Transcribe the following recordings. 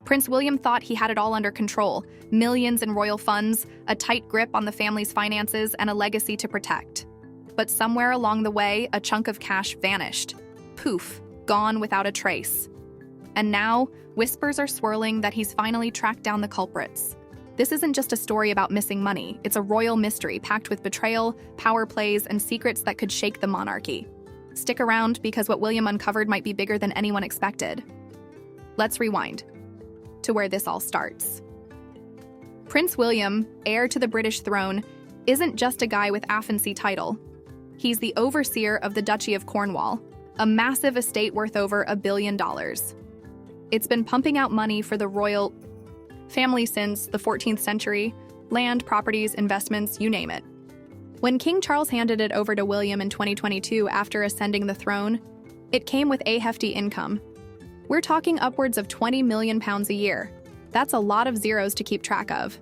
Prince William thought he had it all under control: millions in royal funds, a tight grip on the family's finances, and a legacy to protect. But somewhere along the way, a chunk of cash vanished. Poof, gone without a trace. And now, whispers are swirling that he's finally tracked down the culprits. This isn't just a story about missing money, it's a royal mystery packed with betrayal, power plays, and secrets that could shake the monarchy. Stick around, because what William uncovered might be bigger than anyone expected. Let's rewind to where this all starts. Prince William, heir to the British throne, isn't just a guy with a fancy title. He's the overseer of the Duchy of Cornwall, a massive estate worth over $1 billion. It's been pumping out money for the royal family since the 14th century: land, properties, investments, you name it. When King Charles handed it over to William in 2022 after ascending the throne, it came with a hefty income. We're talking upwards of £20 million a year. That's a lot of zeros to keep track of.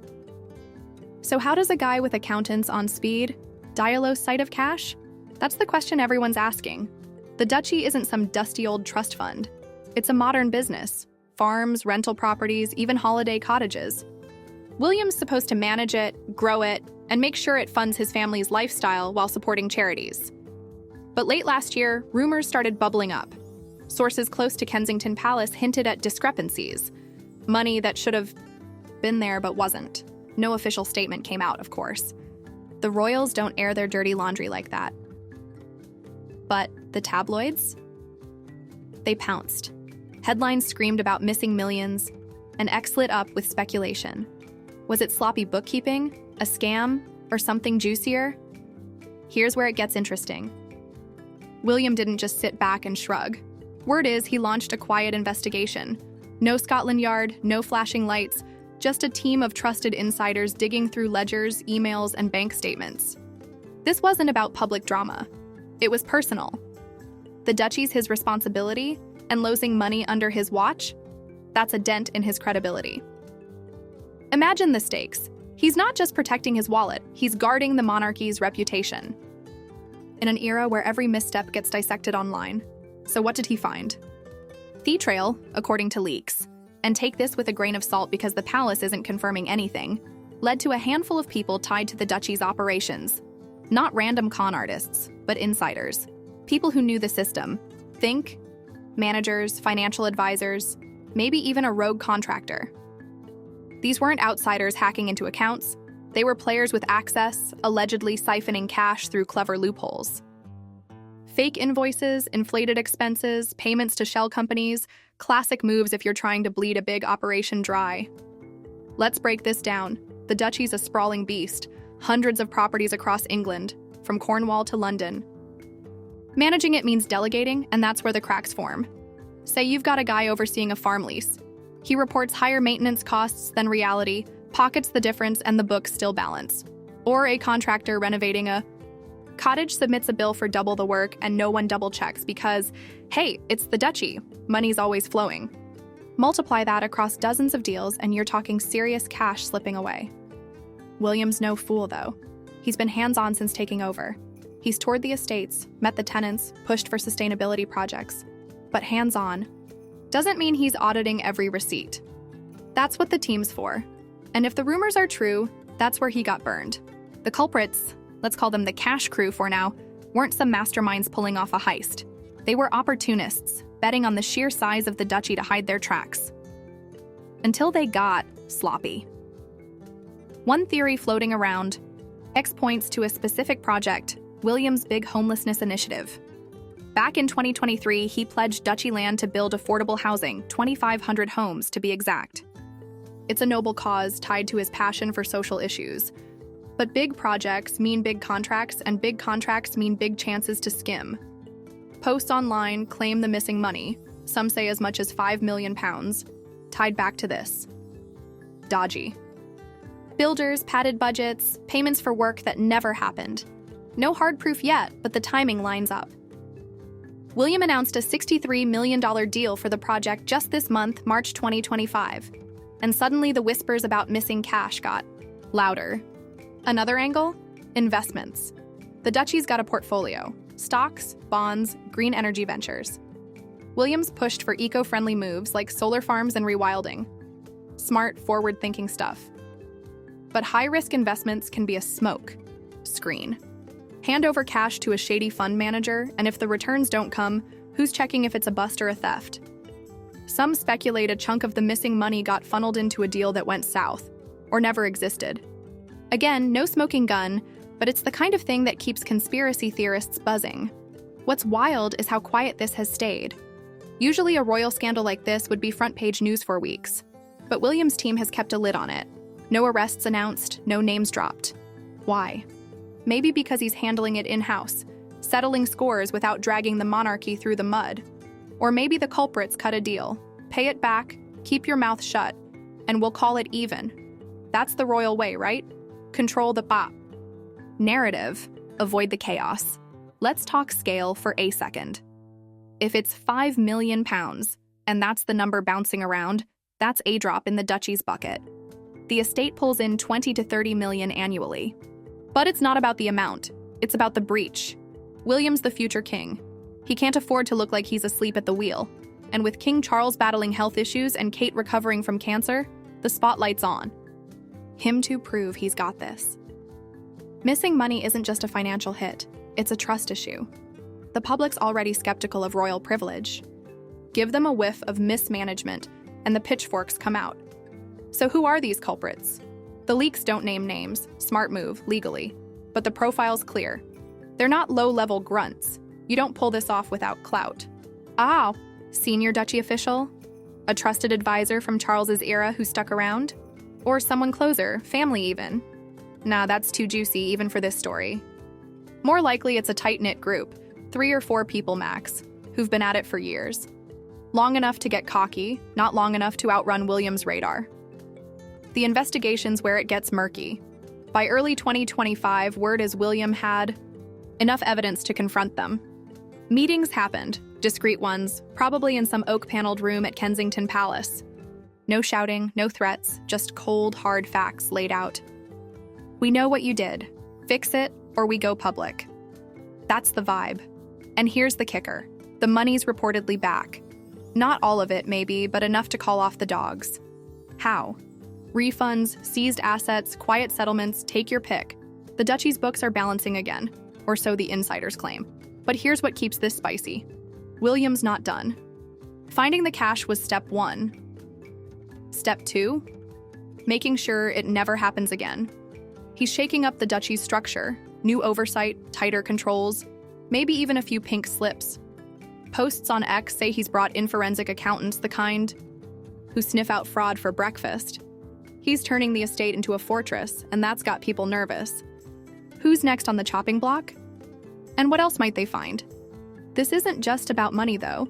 So how does a guy with accountants on speed die a low sight of cash? That's the question everyone's asking. The duchy isn't some dusty old trust fund. It's a modern business: farms, rental properties, even holiday cottages. William's supposed to manage it, grow it, and make sure it funds his family's lifestyle while supporting charities. But late last year, rumors started bubbling up. Sources close to Kensington Palace hinted at discrepancies. Money that should have been there but wasn't. No official statement came out, of course. The royals don't air their dirty laundry like that. But the tabloids? They pounced. Headlines screamed about missing millions, and X lit up with speculation. Was it sloppy bookkeeping, a scam, or something juicier? Here's where it gets interesting. William didn't just sit back and shrug. Word is he launched a quiet investigation. No Scotland Yard, no flashing lights, just a team of trusted insiders digging through ledgers, emails, and bank statements. This wasn't about public drama. It was personal. The duchy's his responsibility, and losing money under his watch? That's a dent in his credibility. Imagine the stakes. He's not just protecting his wallet, he's guarding the monarchy's reputation. In an era where every misstep gets dissected online. So what did he find? The trail, according to leaks, and take this with a grain of salt because the palace isn't confirming anything, led to a handful of people tied to the duchy's operations. Not random con artists, but insiders. People who knew the system. Think managers, financial advisors, maybe even a rogue contractor. These weren't outsiders hacking into accounts. They were players with access, allegedly siphoning cash through clever loopholes. Fake invoices, inflated expenses, payments to shell companies, classic moves if you're trying to bleed a big operation dry. Let's break this down. The duchy's a sprawling beast, hundreds of properties across England, from Cornwall to London. Managing it means delegating, and that's where the cracks form. Say you've got a guy overseeing a farm lease. He reports higher maintenance costs than reality, pockets the difference, and the books still balance. Or a contractor renovating a cottage submits a bill for double the work and no one double checks because, hey, it's the duchy. Money's always flowing. Multiply that across dozens of deals and you're talking serious cash slipping away. William's no fool, though. He's been hands-on since taking over. He's toured the estates, met the tenants, pushed for sustainability projects. But hands-on doesn't mean he's auditing every receipt. That's what the team's for. And if the rumors are true, that's where he got burned. The culprits, let's call them the cash crew for now, weren't some masterminds pulling off a heist. They were opportunists, betting on the sheer size of the duchy to hide their tracks. Until they got sloppy. One theory floating around, X points to a specific project, William's big homelessness initiative. Back in 2023, he pledged duchy land to build affordable housing, 2,500 homes to be exact. It's a noble cause tied to his passion for social issues. But big projects mean big contracts, and big contracts mean big chances to skim. Posts online claim the missing money, some say as much as £5 million, tied back to this. Dodgy. Builders, padded budgets, payments for work that never happened. No hard proof yet, but the timing lines up. William announced a $63 million deal for the project just this month, March 2025. And suddenly the whispers about missing cash got louder. Another angle? Investments. The duchy's got a portfolio: stocks, bonds, green energy ventures. Williams pushed for eco-friendly moves like solar farms and rewilding. Smart, forward-thinking stuff. But high-risk investments can be a smoke screen. Hand over cash to a shady fund manager, and if the returns don't come, who's checking if it's a bust or a theft? Some speculate a chunk of the missing money got funneled into a deal that went south, or never existed. Again, no smoking gun, but it's the kind of thing that keeps conspiracy theorists buzzing. What's wild is how quiet this has stayed. Usually a royal scandal like this would be front-page news for weeks, but William's team has kept a lid on it. No arrests announced, no names dropped. Why? Maybe because he's handling it in-house, settling scores without dragging the monarchy through the mud. Or maybe the culprits cut a deal. Pay it back, keep your mouth shut, and we'll call it even. That's the royal way, right? Control the bop. Narrative, avoid the chaos. Let's talk scale for a second. If it's £5 million, and that's the number bouncing around, that's a drop in the duchy's bucket. The estate pulls in 20 to 30 million annually. But it's not about the amount, it's about the breach. William's the future king. He can't afford to look like he's asleep at the wheel. And with King Charles battling health issues and Kate recovering from cancer, the spotlight's on. Him to prove he's got this. Missing money isn't just a financial hit, it's a trust issue. The public's already skeptical of royal privilege. Give them a whiff of mismanagement, and the pitchforks come out. So who are these culprits? The leaks don't name names, smart move, legally, but the profile's clear. They're not low-level grunts. You don't pull this off without clout. Senior duchy official? A trusted advisor from Charles's era who stuck around? Or someone closer, family even? Nah, that's too juicy even for this story. More likely it's a tight-knit group, 3 or 4 people max, who've been at it for years. Long enough to get cocky, not long enough to outrun William's radar. The investigation's where it gets murky. By early 2025, word is William had enough evidence to confront them. Meetings happened, discreet ones, probably in some oak-paneled room at Kensington Palace. No shouting, no threats, just cold, hard facts laid out. We know what you did. Fix it, or we go public. That's the vibe. And here's the kicker. The money's reportedly back. Not all of it, maybe, but enough to call off the dogs. How? Refunds, seized assets, quiet settlements, take your pick. The duchy's books are balancing again, or so the insiders claim. But here's what keeps this spicy. William's not done. Finding the cash was step 1. Step 2? Making sure it never happens again. He's shaking up the duchy's structure, new oversight, tighter controls, maybe even a few pink slips. Posts on X say he's brought in forensic accountants, the kind who sniff out fraud for breakfast. He's turning the estate into a fortress, and that's got people nervous. Who's next on the chopping block? And what else might they find? This isn't just about money, though.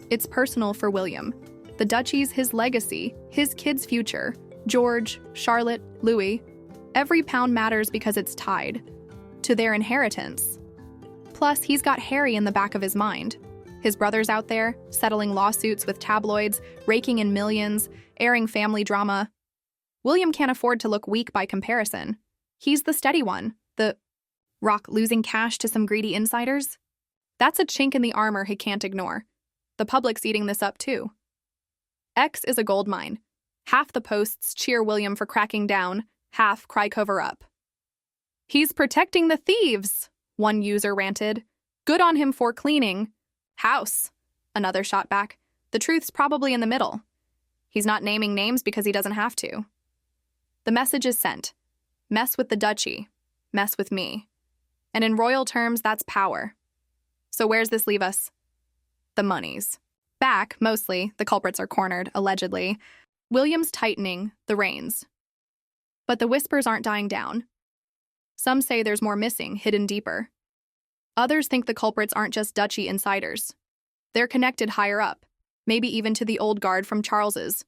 It's personal for William. The duchy's his legacy, his kids' future. George, Charlotte, Louis. Every pound matters because it's tied to their inheritance. Plus, he's got Harry in the back of his mind. His brother's out there, settling lawsuits with tabloids, raking in millions, airing family drama. William can't afford to look weak by comparison. He's the steady one, the rock losing cash to some greedy insiders. That's a chink in the armor he can't ignore. The public's eating this up too. X is a gold mine. Half the posts cheer William for cracking down, half cry cover up. He's protecting the thieves, one user ranted. Good on him for cleaning house. Another shot back. The truth's probably in the middle. He's not naming names because he doesn't have to. The message is sent. Mess with the duchy. Mess with me. And in royal terms, that's power. So where's this leave us? The monies. Back, mostly, the culprits are cornered, allegedly. William's tightening the reins. But the whispers aren't dying down. Some say there's more missing, hidden deeper. Others think the culprits aren't just duchy insiders. They're connected higher up, maybe even to the old guard from Charles's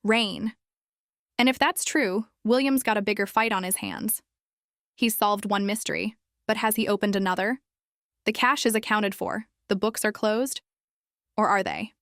reign. And if that's true, William's got a bigger fight on his hands. He's solved one mystery, but has he opened another? The cash is accounted for, the books are closed, or are they?